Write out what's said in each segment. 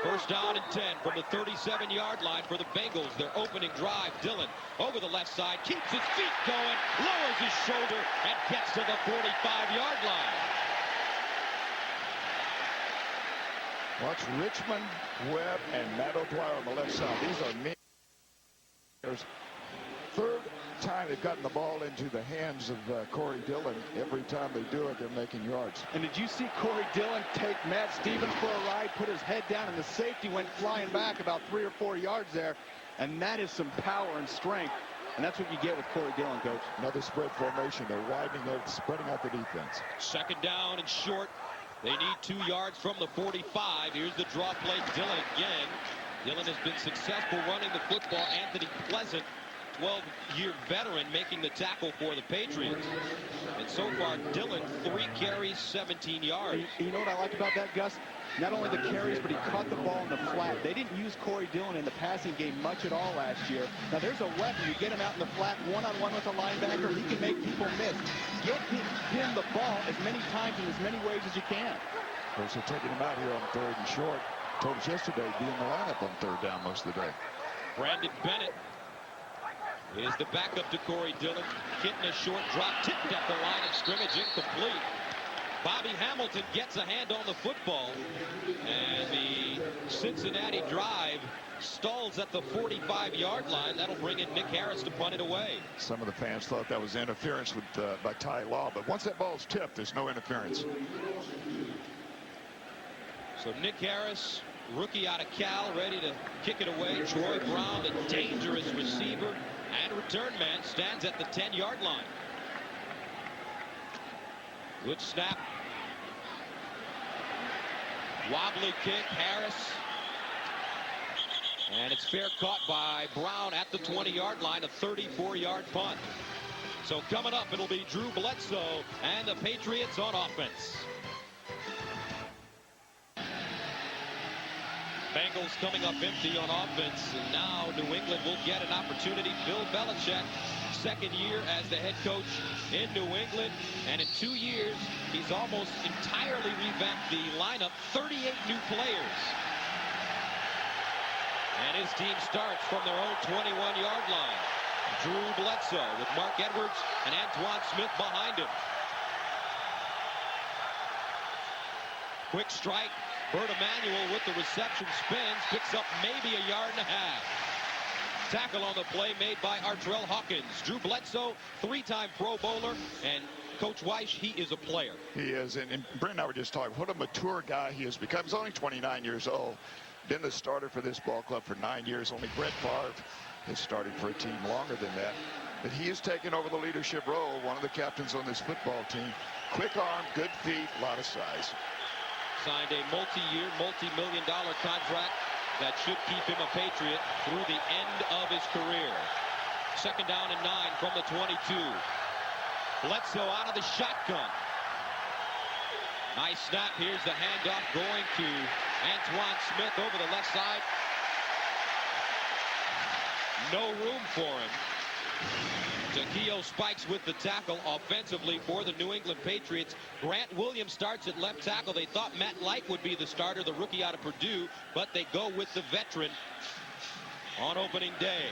First down and 10 from the 37-yard line for the Bengals. Their opening drive. Dillon over the left side, keeps his feet going, lowers his shoulder, and gets to the 45-yard line. Watch Richmond, Webb, and Matt O'Dwyer on the left side. These are men. Third time they've gotten the ball into the hands of Corey Dillon. Every time they do it, they're making yards. And did you see Corey Dillon take Matt Stevens for a ride, put his head down, and the safety went flying back about 3 or 4 yards there? And that is some power and strength. And that's what you get with Corey Dillon, Coach. Another spread formation. They're widening out, spreading out the defense. Second down and short. They need 2 yards from the 45. Here's the draw play. Dillon again. Dillon has been successful running the football. Anthony Pleasant, 12-year veteran, making the tackle for the Patriots. And so far, Dillon, 3 carries, 17 yards. You know what I like about that, Gus? Not only the carries, but he caught the ball in the flat. They didn't use Corey Dillon in the passing game much at all last year. Now, there's a weapon. You get him out in the flat, one-on-one with a linebacker, he can make people miss. Get him the ball as many times in as many ways as you can. Of course, they're taking him out here on 3rd and short. Told us yesterday, be in the lineup on 3rd down most of the day. Brandon Bennett is the backup to Corey Dillon. Getting a short drop, tipped at the line of scrimmage, incomplete. Bobby Hamilton gets a hand on the football, and the Cincinnati drive stalls at the 45-yard line. That'll bring in Nick Harris to punt it away. Some of the fans thought that was interference with by Ty Law, but once that ball's tipped, there's no interference. So Nick Harris, rookie out of Cal, ready to kick it away. Troy Brown, the dangerous receiver and return man, stands at the 10-yard line. Good snap. Wobbly kick, Harris. And it's fair caught by Brown at the 20-yard line, a 34-yard punt. So coming up, it'll be Drew Bledsoe and the Patriots on offense. Bengals coming up empty on offense, and now New England will get an opportunity. Bill Belichick, second year as the head coach in New England, and in 2 years, he's almost entirely revamped the lineup, 38 new players. And his team starts from their own 21-yard line. Drew Bledsoe with Mark Edwards and Antoine Smith behind him. Quick strike. Bert Emanuel with the reception, spins, picks up maybe a yard and a half. Tackle on the play made by Artrell Hawkins. Drew Bledsoe, 3-time Pro Bowler, and Coach Weiss, he is a player. He is, and Brent and I were just talking, what a mature guy he has become. He's only 29 years old. Been the starter for this ball club for 9 years. Only Brett Favre has started for a team longer than that. But he has taken over the leadership role, one of the captains on this football team. Quick arm, good feet, a lot of size. Signed a multi-year, multi-million-dollar contract that should keep him a Patriot through the end of his career. Second down and 9 from the 22. Bledsoe out of the shotgun. Nice snap. Here's the handoff going to Antoine Smith over the left side. No room for him. Takeo spikes with the tackle offensively for the New England Patriots. Grant Williams starts at left tackle. They thought Matt Light would be the starter, the rookie out of Purdue, but they go with the veteran on opening day.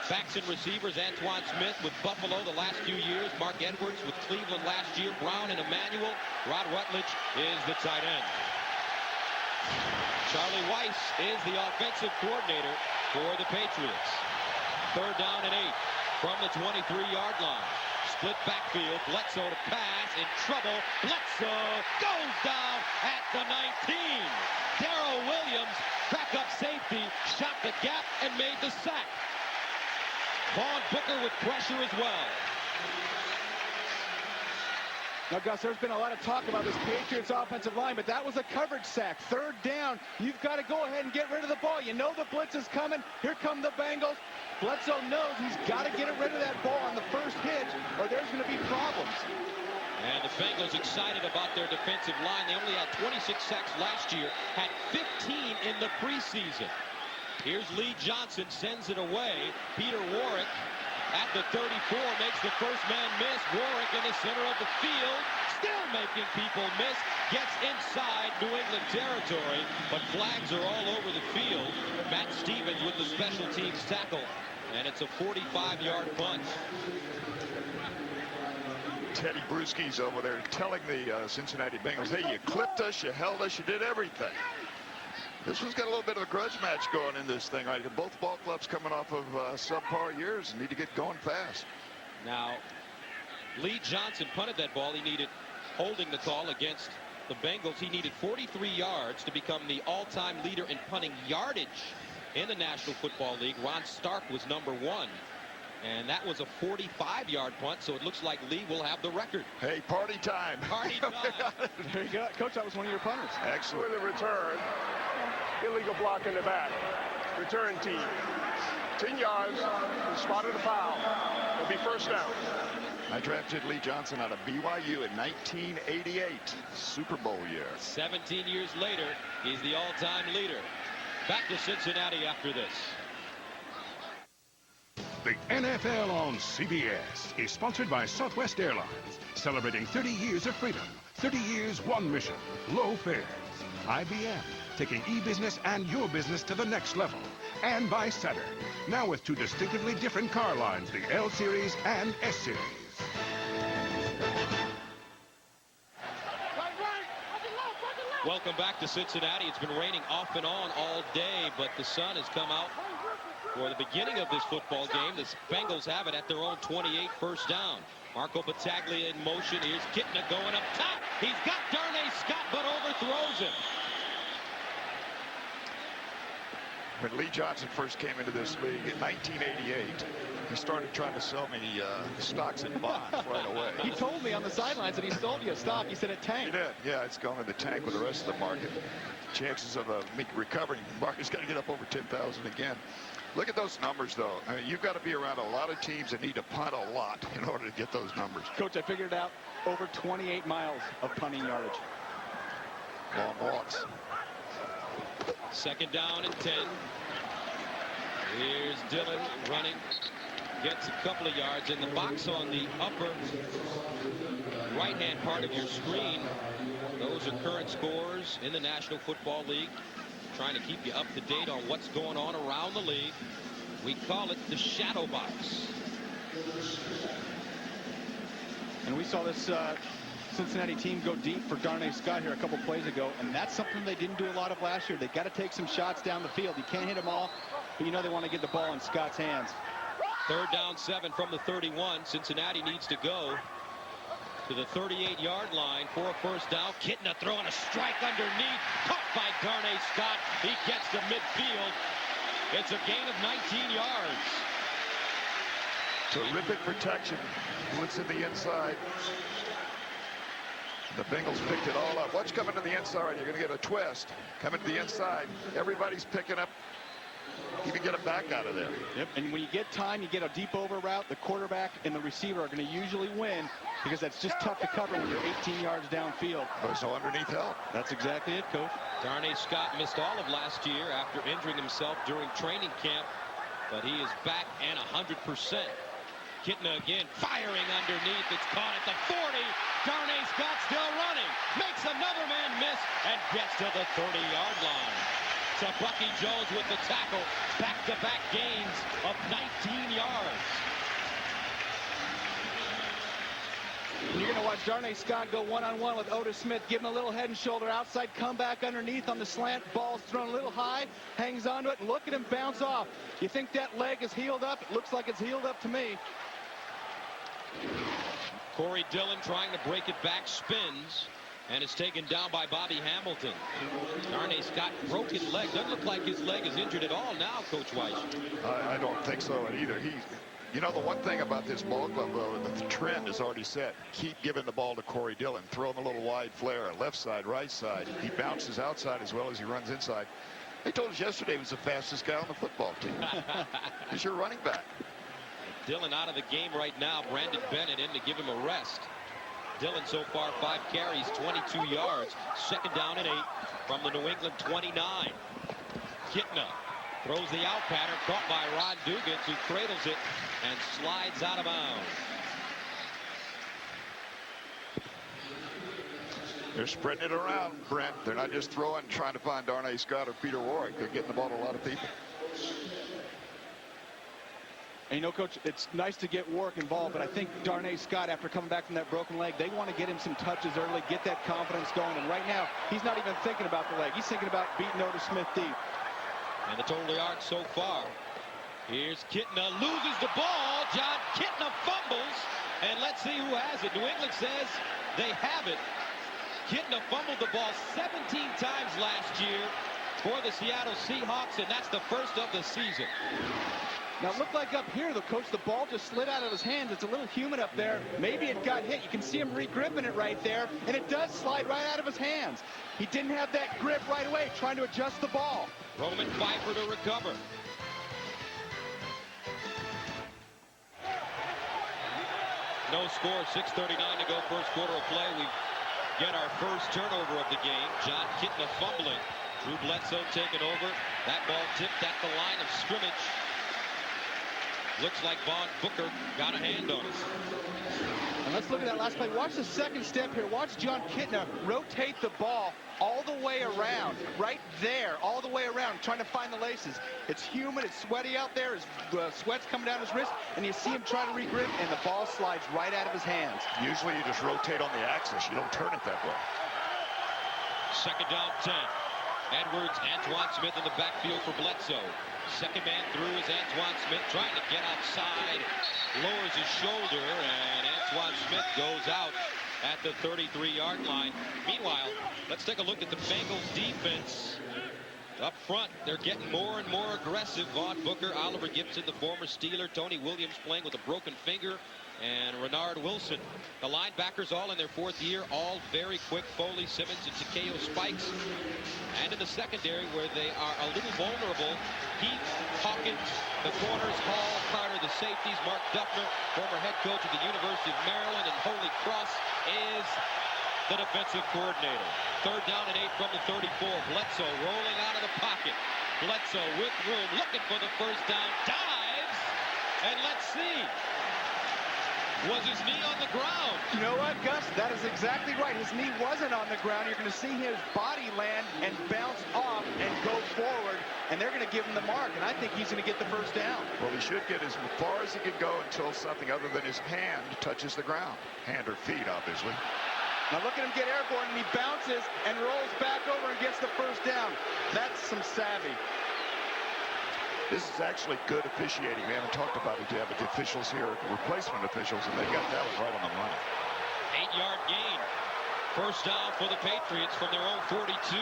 Backs and receivers, Antoine Smith with Buffalo the last few years. Mark Edwards with Cleveland last year. Brown and Emanuel. Rod Rutledge is the tight end. Charlie Weiss is the offensive coordinator for the Patriots. Third down and 8 from the 23-yard line. Split backfield. Bledsoe to pass. In trouble. Bledsoe goes down at the 19. Darrell Williams, backup safety, shot the gap and made the sack. Vaughn Booker with pressure as well. Now, Gus, there's been a lot of talk about this Patriots offensive line, but that was a coverage sack. Third down, you've got to go ahead and get rid of the ball. You know the blitz is coming. Here come the Bengals. Bledsoe knows he's got to get rid of that ball on the first pitch, or there's going to be problems. And the Bengals excited about their defensive line. They only had 26 sacks last year, had 15 in the preseason. Here's Lee Johnson, sends it away. Peter Warrick at the 34 makes the first man miss. Warrick in the center of the field, still making people miss. gets inside New England territory, but flags are all over the field. Matt Stevens with the special teams tackle, and it's a 45-yard punt. Teddy Bruschi's over there telling the Cincinnati Bengals, hey, you clipped us, you held us, you did everything. This one's got a little bit of a grudge match going in this thing. Right? Both ball clubs coming off of subpar years and need to get going fast. Now, Lee Johnson punted that ball. He needed holding the call against the Bengals. He needed 43 yards to become the all-time leader in punting yardage in the National Football League. Ron Stark was number 1. And that was a 45-yard punt, so it looks like Lee will have the record. Hey, party time. Party time. There you go. Coach, that was one of your punters. Excellent. With a return, illegal block in the back. Return team. 10 yards, spotted a foul. It'll be first down. I drafted Lee Johnson out of BYU in 1988, Super Bowl year. 17 years later, he's the all-time leader. Back to Cincinnati after this. The NFL on CBS is sponsored by Southwest Airlines, celebrating 30 years of freedom, 30 years, one mission, low fares. IBM, taking e-business and your business to the next level. And by Saturn, now with 2 distinctively different car lines, the L Series and S Series. Welcome back to Cincinnati. It's been raining off and on all day, but the sun has come out for the beginning of this football game. The Bengals have it at their own 28, first down. Marco Battaglia in motion. Here's Kitna going up top. He's got Darnay Scott, but overthrows him. When Lee Johnson first came into this league in 1988, he started trying to sell me stocks and bonds right away. He told me on the sidelines that he sold you a stock. He said it tanked. He did. Yeah, it's gone in the tank with the rest of the market. Chances of me recovering, the market's got to get up over 10,000 again. Look at those numbers, though. I mean, you've got to be around a lot of teams that need to punt a lot in order to get those numbers. Coach, I figured it out. Over 28 miles of punting yardage. Long walks. Second down and 10. Here's Dillon running. Gets a couple of yards in the box on the upper right-hand part of your screen. Those are current scores in the National Football League. Trying to keep you up to date on what's going on around the league. We call it the shadow box. And we saw this Cincinnati team go deep for Darnay Scott here a couple plays ago, and that's something they didn't do a lot of last year. They've got to take some shots down the field. You can't hit them all, but you know they want to get the ball in Scott's hands. Third down 7 from the 31. Cincinnati needs to go to the 38-yard line for a first down. Kitna throwing a strike underneath. Caught by Darnay Scott. He gets to midfield. It's a gain of 19 yards. Terrific protection. Blitz in the inside. The Bengals picked it all up. What's coming to the inside? You're going to get a twist. Coming to the inside. Everybody's picking up. You can get it back out of there. Yep, and when you get time, you get a deep over route. The quarterback and the receiver are going to usually win because that's just tough to cover when you're 18 yards downfield. But so underneath help. That's exactly it, Coach. Darnay Scott missed all of last year after injuring himself during training camp, but he is back and 100%. Kitna again firing underneath. It's caught at the 40. Darnay Scott still running. Makes another man miss and gets to the 30-yard line. So Bucky Jones with the tackle. Back-to-back gains of 19 yards. And you're going to watch Darnay Scott go one-on-one with Otis Smith. Give him a little head and shoulder outside. Come back underneath on the slant. Ball's thrown a little high. Hangs onto it. And look at him bounce off. You think that leg is healed up? It looks like it's healed up to me. Corey Dillon trying to break it back. Spins. And is taken down by Bobby Hamilton. Darnay Scott, broken leg. Doesn't look like his leg is injured at all now, Coach Weiss. I don't think so either. You know, the one thing about this ball club, though, the trend is already set. Keep giving the ball to Corey Dillon. Throw him a little wide flare, left side, right side. He bounces outside as well as he runs inside. They told us yesterday he was the fastest guy on the football team. He's your running back. Dillon out of the game right now. Brandon Bennett in to give him a rest. Dillon so far 5 carries, 22 yards. Second down and 8 from the New England 29. Kitna throws the out pattern, caught by Ron Dugans, who cradles it and slides out of bounds. They're spreading it around, Brent. They're not just throwing, trying to find Darnay Scott or Peter Warwick. They're getting the ball to a lot of people. And you know, Coach, it's nice to get Warwick involved, but I think Darnay Scott, after coming back from that broken leg, they want to get him some touches early, get that confidence going. And right now, he's not even thinking about the leg. He's thinking about beating Otis Smith deep. And the total yards so far. Here's Kitna, loses the ball. John Kitna fumbles. And let's see who has it. New England says they have it. Kitna fumbled the ball 17 times last year for the Seattle Seahawks, and that's the first of the season. Now, it looked like up here, the coach, the ball just slid out of his hands. It's a little humid up there. Maybe it got hit. You can see him re-gripping it right there, and it does slide right out of his hands. He didn't have that grip right away, trying to adjust the ball. Roman Pfeiffer to recover. No score, 6:39 to go, first quarter of play. We get our first turnover of the game. John Kitna fumbling. Drew Bledsoe taking over. That ball tipped at the line of scrimmage. Looks like Vaughn Booker got a hand on it. And let's look at that last play. Watch the second step here. Watch John Kitna rotate the ball all the way around. Right there, all the way around, trying to find the laces. It's humid, it's sweaty out there. His sweat's coming down his wrist, and you see him trying to re-grip, and the ball slides right out of his hands. Usually you just rotate on the axis. You don't turn it that way. Second down, 10. Edwards, Antoine Smith in the backfield for Bledsoe. Second man through is Antoine Smith, trying to get outside. Lowers his shoulder, and Antoine Smith goes out at the 33-yard line. Meanwhile, let's take a look at the Bengals defense. Up front, they're getting more and more aggressive. Vaughn Booker, Oliver Gibson, the former Steeler, Tony Williams playing with a broken finger, and Renard Wilson. The linebackers all in their fourth year, all very quick. Foley, Simmons, and Takeo Spikes. And in the secondary, where they are a little vulnerable, Heath, Hawkins, the corners, Hall, Carter, the safeties, Mark Duffner, former head coach of the University of Maryland, and Holy Cross is the defensive coordinator. Third down and 8 from the 34. Bledsoe rolling out of the pocket. Bledsoe with room, looking for the first down, dives, and let's see. Was his knee on the ground? You know what, Gus? That is exactly right. His knee wasn't on the ground. You're going to see his body land and bounce off and go forward, and they're going to give him the mark, and I think he's going to get the first down. Well, he should get as far as he can go until something other than his hand touches the ground. Hand or feet, obviously. Now look at him get airborne, and he bounces and rolls back over and gets the first down. That's some savvy. This is actually good officiating. We haven't talked about it yet, but the officials here, replacement officials, and they got that one right on the money. 8-yard gain. First down for the Patriots from their own 42.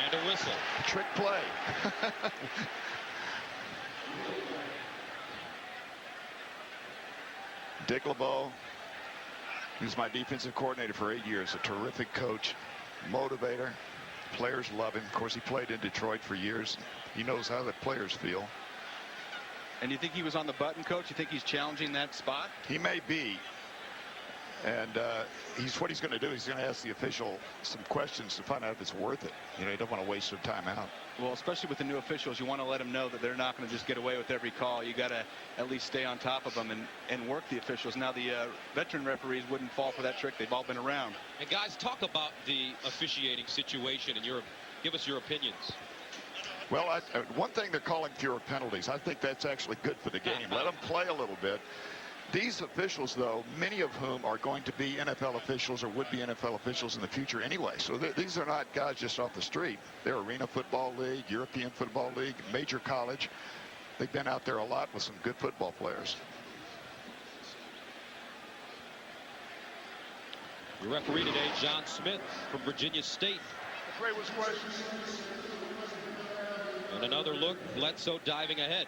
And a whistle. Trick play. Dick LeBeau, who's my defensive coordinator for 8 years, a terrific coach, motivator. Players love him. Of course, he played in Detroit for years. He knows how the players feel. And you think he was on the button, Coach? You think he's challenging that spot? He may be. And what he's going to do, he's going to ask the official some questions to find out if it's worth it. You know, you don't want to waste some time out. Well, especially with the new officials, you want to let them know that they're not going to just get away with every call. You got to at least stay on top of them and work the officials. Now, the veteran referees wouldn't fall for that trick. They've all been around. And guys, talk about the officiating situation and give us your opinions. Well, one thing, they're calling fewer penalties. I think that's actually good for the game. Let them play a little bit. These officials, though, many of whom are going to be NFL officials or would be NFL officials in the future anyway. So these are not guys just off the street. They're Arena Football League, European Football League, major college. They've been out there a lot with some good football players. The referee today, John Smith from Virginia State. The play was questioned. And another look, Bledsoe diving ahead.